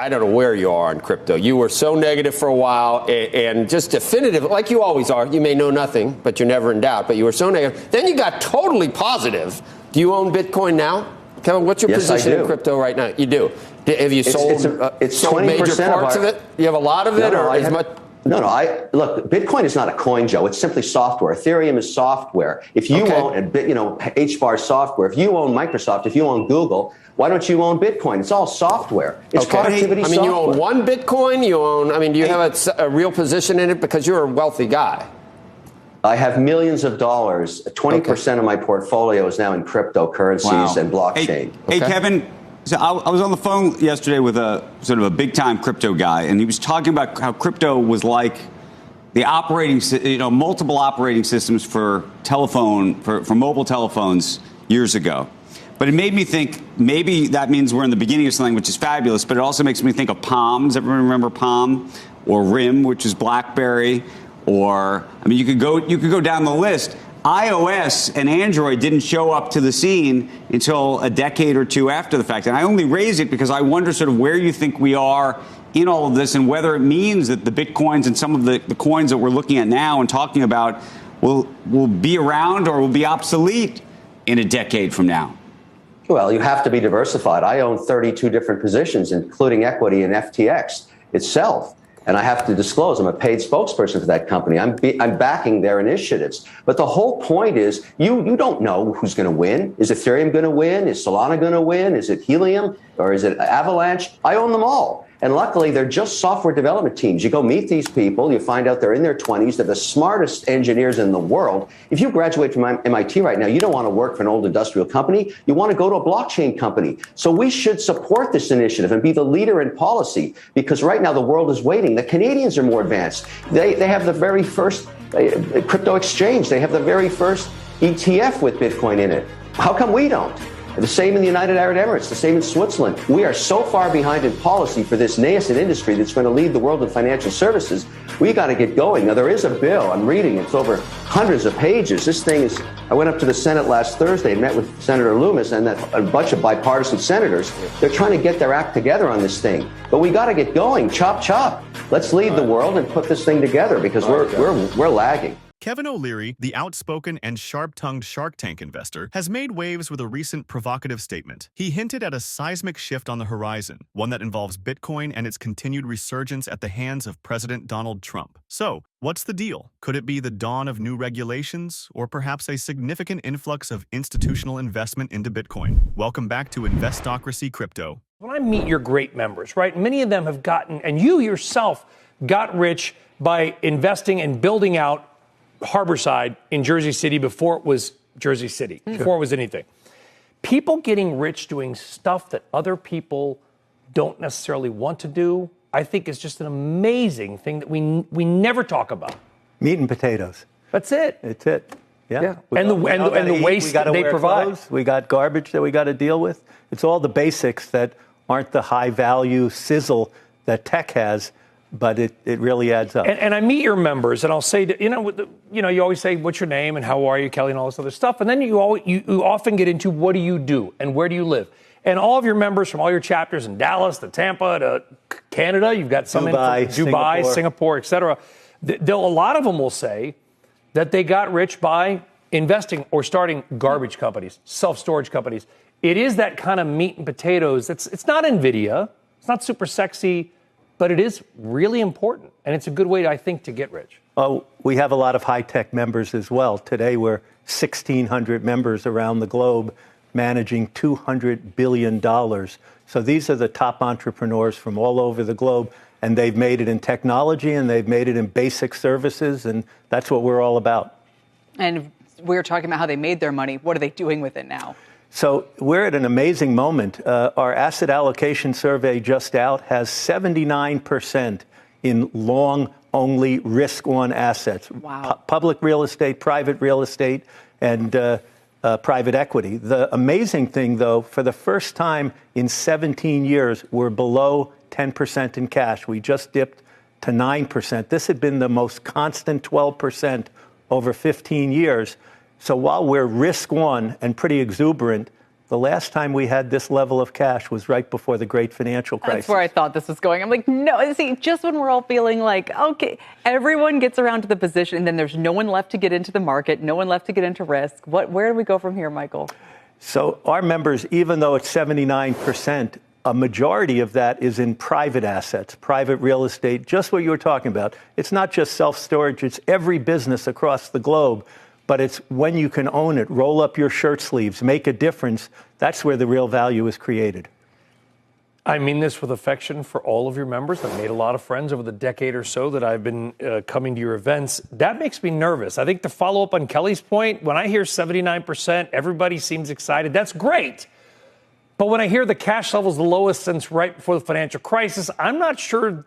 I don't know where you are on crypto. You were so negative for a while and just definitive, like you always are. You may know nothing, but you're never in doubt. But you were so negative. Then you got totally positive. Do you own Bitcoin now? Kevin, what's your position in crypto right now? You do. Have you sold major parts of it? You have a lot of it, or as much? No. Look, Bitcoin is not a coin, Joe. It's simply software. Ethereum is software. If you own, HBAR software, if you own Microsoft, if you own Google, why don't you own Bitcoin? It's all software. It's productivity software. You own one Bitcoin. Do you have a real position in it because you're a wealthy guy? I have millions of dollars. 20% of my portfolio is now in cryptocurrencies and blockchain. Hey, Kevin. So I was on the phone yesterday with a sort of a big-time crypto guy, and he was talking about how crypto was like the multiple operating systems for for mobile telephones years ago. But it made me think maybe that means we're in the beginning of something which is fabulous, but it also makes me think of Palm. Does everyone remember Palm? Or RIM, which is BlackBerry? Or, you could go down the list. iOS and Android didn't show up to the scene until a decade or two after the fact. And I only raise it because I wonder sort of where you think we are in all of this and whether it means that the Bitcoins and some of the coins that we're looking at now and talking about will be around or will be obsolete in a decade from now. Well, you have to be diversified. I own 32 different positions, including equity in FTX itself. And I have to disclose, I'm a paid spokesperson for that company. I'm backing their initiatives. But the whole point is, you don't know who's going to win. Is Ethereum going to win? Is Solana going to win? Is it Helium? Or is it Avalanche? I own them all. And luckily, they're just software development teams. You go meet these people, you find out they're in their 20s, they're the smartest engineers in the world. If you graduate from MIT right now, you don't want to work for an old industrial company. You want to go to a blockchain company. So we should support this initiative and be the leader in policy, because right now the world is waiting. The Canadians are more advanced. They have the very first crypto exchange. They have the very first ETF with Bitcoin in it. How come we don't? The same in the United Arab Emirates, the same in Switzerland. We are so far behind in policy for this nascent industry that's going to lead the world in financial services. We got to get going. Now, there is a bill. I'm reading it. It's over hundreds of pages. This thing is, I went up to the Senate last Thursday and met with Senator Loomis and a bunch of bipartisan senators. They're trying to get their act together on this thing. But we got to get going. Chop, chop. Let's lead the world and put this thing together, because we're lagging. Kevin O'Leary, the outspoken and sharp-tongued Shark Tank investor, has made waves with a recent provocative statement. He hinted at a seismic shift on the horizon, one that involves Bitcoin and its continued resurgence at the hands of President Donald Trump. So, what's the deal? Could it be the dawn of new regulations, or perhaps a significant influx of institutional investment into Bitcoin? Welcome back to Investocracy Crypto. When I meet your great members, right, many of them have gotten, and you yourself got rich by investing and building out Harborside in Jersey City before it was Jersey City, before it was anything. People getting rich doing stuff that other people don't necessarily want to do, I think is just an amazing thing that we never talk about. Meat and potatoes. That's it. It's it. Yeah. And the waste that they provide. Clothes. We got garbage that we got to deal with. It's all the basics that aren't the high value sizzle that tech has. But it really adds up. And I meet your members, and I'll say, you always say, what's your name and how are you, Kelly, and all this other stuff. And then you often get into what do you do and where do you live. And all of your members from all your chapters in Dallas to Tampa to Canada, you've got some Dubai, in Dubai, Singapore, et cetera. A lot of them will say that they got rich by investing or starting garbage companies, self-storage companies. It is that kind of meat and potatoes. It's not NVIDIA. It's not super sexy. But it is really important, and it's a good way, I think, to get rich. Oh, we have a lot of high-tech members as well. Today, we're 1,600 members around the globe managing $200 billion. So these are the top entrepreneurs from all over the globe, and they've made it in technology, and they've made it in basic services, and that's what we're all about. And we were talking about how they made their money. What are they doing with it now? So we're at an amazing moment. Our asset allocation survey just out has 79% in long-only risk-on assets. Wow. Public real estate, private real estate, and private equity. The amazing thing, though, for the first time in 17 years, we're below 10% in cash. We just dipped to 9%. This had been the most constant 12% over 15 years. So while we're risk on and pretty exuberant, The last time we had this level of cash was right before the great financial crisis. That's where I thought this was going. I'm like, no, see, just when we're all feeling like, okay, everyone gets around to the position, and then there's no one left to get into the market, no one left to get into risk. Where do we go from here, Michael? So our members, even though it's 79%, a majority of that is in private assets, private real estate, just what you were talking about. It's not just self-storage, it's every business across the globe. But it's when you can own it, roll up your shirt sleeves, make a difference. That's where the real value is created. I mean this with affection for all of your members. I've made a lot of friends over the decade or so that I've been coming to your events. That makes me nervous. I think to follow up on Kelly's point, when I hear 79%, everybody seems excited. That's great. But when I hear the cash level is the lowest since right before the financial crisis, I'm not sure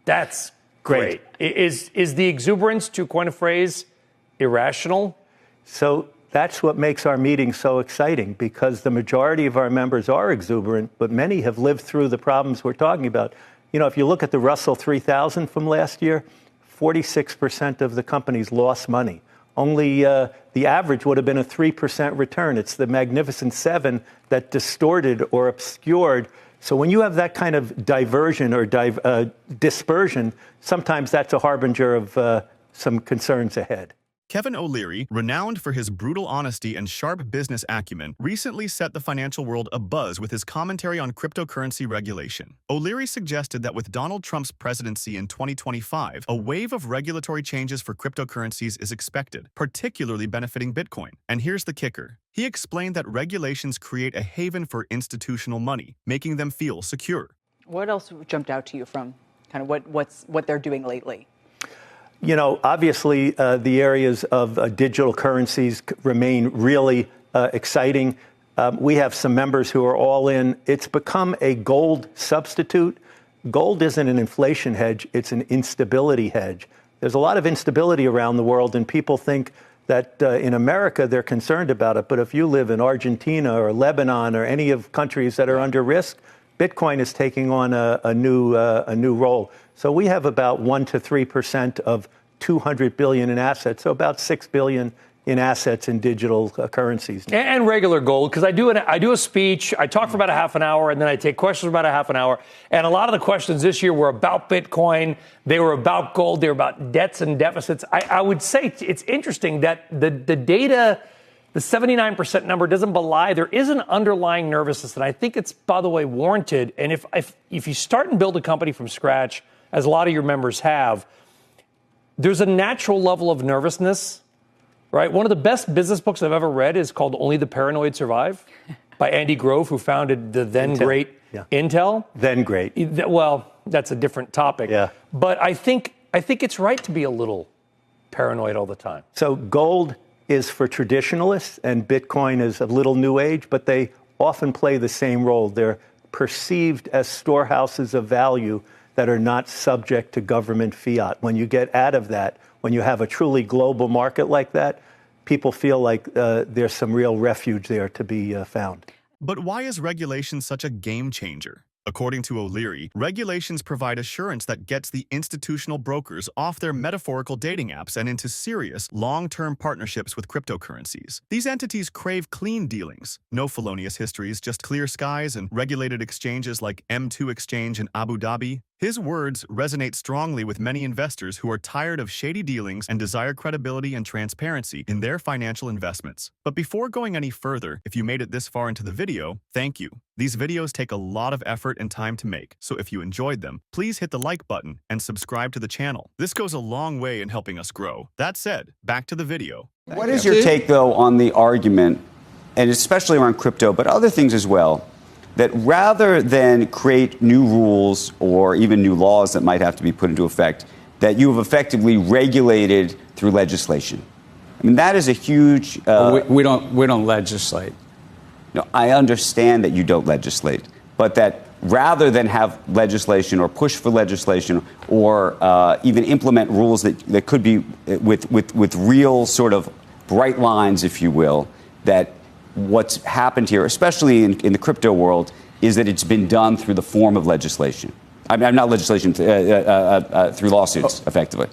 that's great. Is the exuberance, to coin a phrase, irrational? So that's what makes our meeting so exciting, because the majority of our members are exuberant, but many have lived through the problems we're talking about. You know, if you look at the Russell 3000 from last year, 46% of the companies lost money. Only the average would have been a 3% return. It's the Magnificent Seven that distorted or obscured. So when you have that kind of diversion or dispersion, sometimes that's a harbinger of some concerns ahead. Kevin O'Leary, renowned for his brutal honesty and sharp business acumen, recently set the financial world abuzz with his commentary on cryptocurrency regulation. O'Leary suggested that with Donald Trump's presidency in 2025, a wave of regulatory changes for cryptocurrencies is expected, particularly benefiting Bitcoin. And here's the kicker. He explained that regulations create a haven for institutional money, making them feel secure. What else jumped out to you from kind of what they're doing lately? You know, obviously, the areas of digital currencies remain really exciting. We have some members who are all in. It's become a gold substitute. Gold isn't an inflation hedge. It's an instability hedge. There's a lot of instability around the world, and people think that in America they're concerned about it. But if you live in Argentina or Lebanon or any of countries that are under risk, Bitcoin is taking on a new role. So we have about 1 to 3% of 200 billion in assets, so about 6 billion in assets in digital currencies. And regular gold, because I do a speech, I talk for about a half an hour, and then I take questions for about a half an hour. And a lot of the questions this year were about Bitcoin, they were about gold, they were about debts and deficits. I would say it's interesting that the data, the 79% number doesn't belie. There is an underlying nervousness, and I think it's, by the way, warranted. And if you start and build a company from scratch, as a lot of your members have, there's a natural level of nervousness, right? One of the best business books I've ever read is called Only the Paranoid Survive by Andy Grove, who founded the then great Intel. Then great. Well, that's a different topic. Yeah. But I think it's right to be a little paranoid all the time. So gold is for traditionalists and Bitcoin is a little new age, but they often play the same role. They're perceived as storehouses of value that are not subject to government fiat. When you get out of that, when you have a truly global market like that, people feel like there's some real refuge there to be found. But why is regulation such a game changer? According to O'Leary, regulations provide assurance that gets the institutional brokers off their metaphorical dating apps and into serious, long-term partnerships with cryptocurrencies. These entities crave clean dealings, no felonious histories, just clear skies and regulated exchanges like M2 Exchange in Abu Dhabi. His words resonate strongly with many investors who are tired of shady dealings and desire credibility and transparency in their financial investments. But before going any further, if you made it this far into the video, thank you. These videos take a lot of effort and time to make, so if you enjoyed them, please hit the like button and subscribe to the channel. This goes a long way in helping us grow. That said, back to the video. What is your take, though, on the argument, and especially around crypto, but other things as well, that rather than create new rules or even new laws that might have to be put into effect, that you have effectively regulated through legislation? I mean, that is a huge... we don't legislate. No, I understand that you don't legislate, but that rather than have legislation or push for legislation or even implement rules that could be with real sort of bright lines, if you will, that what's happened here, especially in the crypto world, is that it's been done through the form of legislation. I mean, not legislation, through lawsuits, effectively.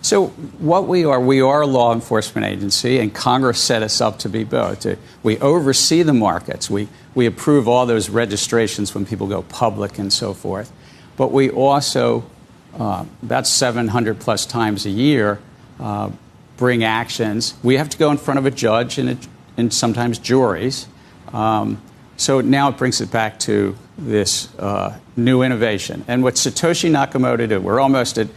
So what we are a law enforcement agency, and Congress set us up to be both. We oversee the markets. We approve all those registrations when people go public and so forth. But we also, about 700 plus times a year, bring actions. We have to go in front of a judge and sometimes juries. So now it brings it back to this new innovation. And what Satoshi Nakamoto did, we're almost at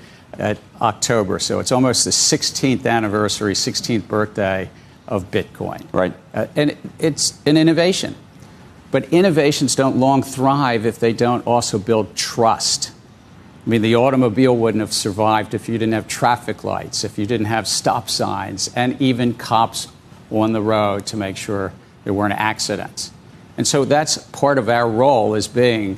October, so it's almost the 16th anniversary, 16th birthday of Bitcoin. Right. And it's an innovation. But innovations don't long thrive if they don't also build trust. I mean, the automobile wouldn't have survived if you didn't have traffic lights, if you didn't have stop signs, and even cops on the road to make sure there weren't accidents. And so that's part of our role as being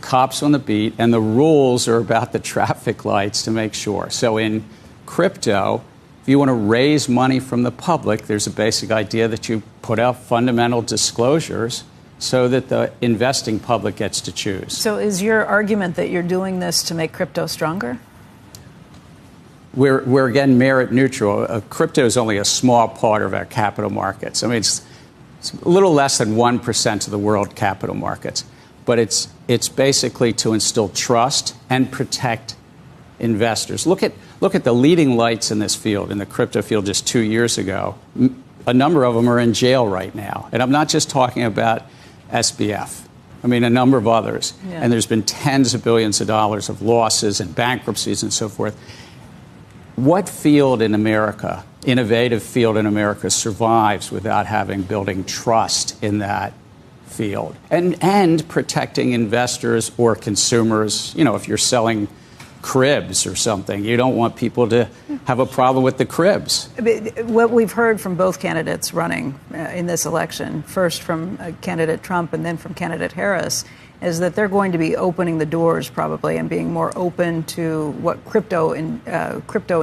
cops on the beat, and the rules are about the traffic lights to make sure. So in crypto, if you want to raise money from the public, there's a basic idea that you put out fundamental disclosures so that the investing public gets to choose. So is your argument that you're doing this to make crypto stronger? We're again, merit neutral. Crypto is only a small part of our capital markets. I mean, it's a little less than 1% of the world capital markets. But it's basically to instill trust and protect investors. Look at the leading lights in this field, in the crypto field just 2 years ago. A number of them are in jail right now. And I'm not just talking about SBF. I mean, a number of others. Yeah. And there's been tens of billions of dollars of losses and bankruptcies and so forth. What field in America, innovative field in America, survives without building trust in that field and protecting investors or consumers? You know, if you're selling cribs or something, you don't want people to have a problem with the cribs. What we've heard from both candidates running in this election, first from candidate Trump and then from candidate Harris, is that they're going to be opening the doors probably and being more open to what crypto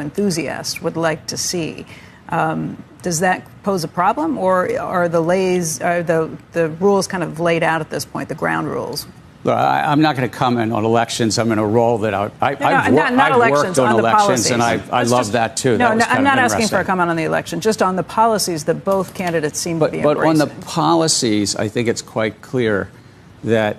enthusiasts would like to see. Does that pose a problem, or are the rules kind of laid out at this point, the ground rules? I'm not going to comment on elections. I'm in a role that I've worked on elections, and I love that too. No, I'm not asking for a comment on the election, just on the policies that both candidates seem to be embracing. But on the policies, I think it's quite clear that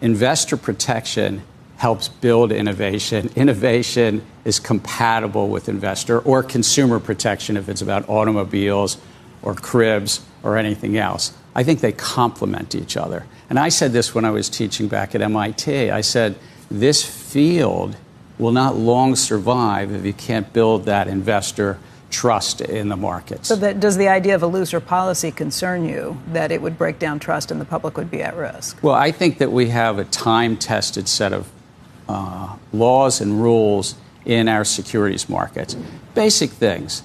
investor protection helps build innovation. Innovation is compatible with investor or consumer protection if it's about automobiles or cribs or anything else. I think they complement each other. And I said this when I was teaching back at MIT. I said, this field will not long survive if you can't build that investor trust in the markets. So does the idea of a looser policy concern you, that it would break down trust and the public would be at risk? Well, I think that we have a time-tested set of laws and rules in our securities markets. Basic things.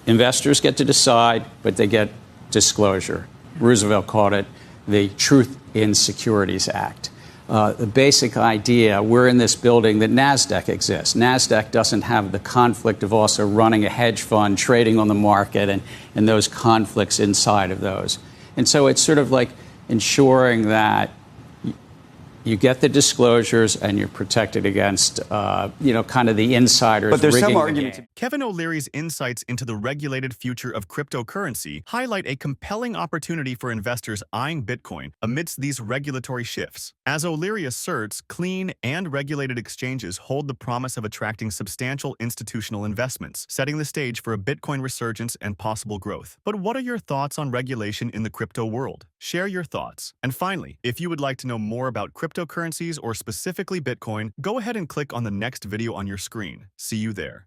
Investors get to decide, but they get disclosure. Roosevelt called it the Truth in Securities Act. The basic idea, we're in this building that NASDAQ exists. NASDAQ doesn't have the conflict of also running a hedge fund, trading on the market, and those conflicts inside of those. And so it's sort of like ensuring that you get the disclosures and you're protected against, kind of the insiders. But there's some argument. Kevin O'Leary's insights into the regulated future of cryptocurrency highlight a compelling opportunity for investors eyeing Bitcoin amidst these regulatory shifts. As O'Leary asserts, clean and regulated exchanges hold the promise of attracting substantial institutional investments, setting the stage for a Bitcoin resurgence and possible growth. But what are your thoughts on regulation in the crypto world? Share your thoughts. And finally, if you would like to know more about cryptocurrencies or specifically Bitcoin, go ahead and click on the next video on your screen. See you there.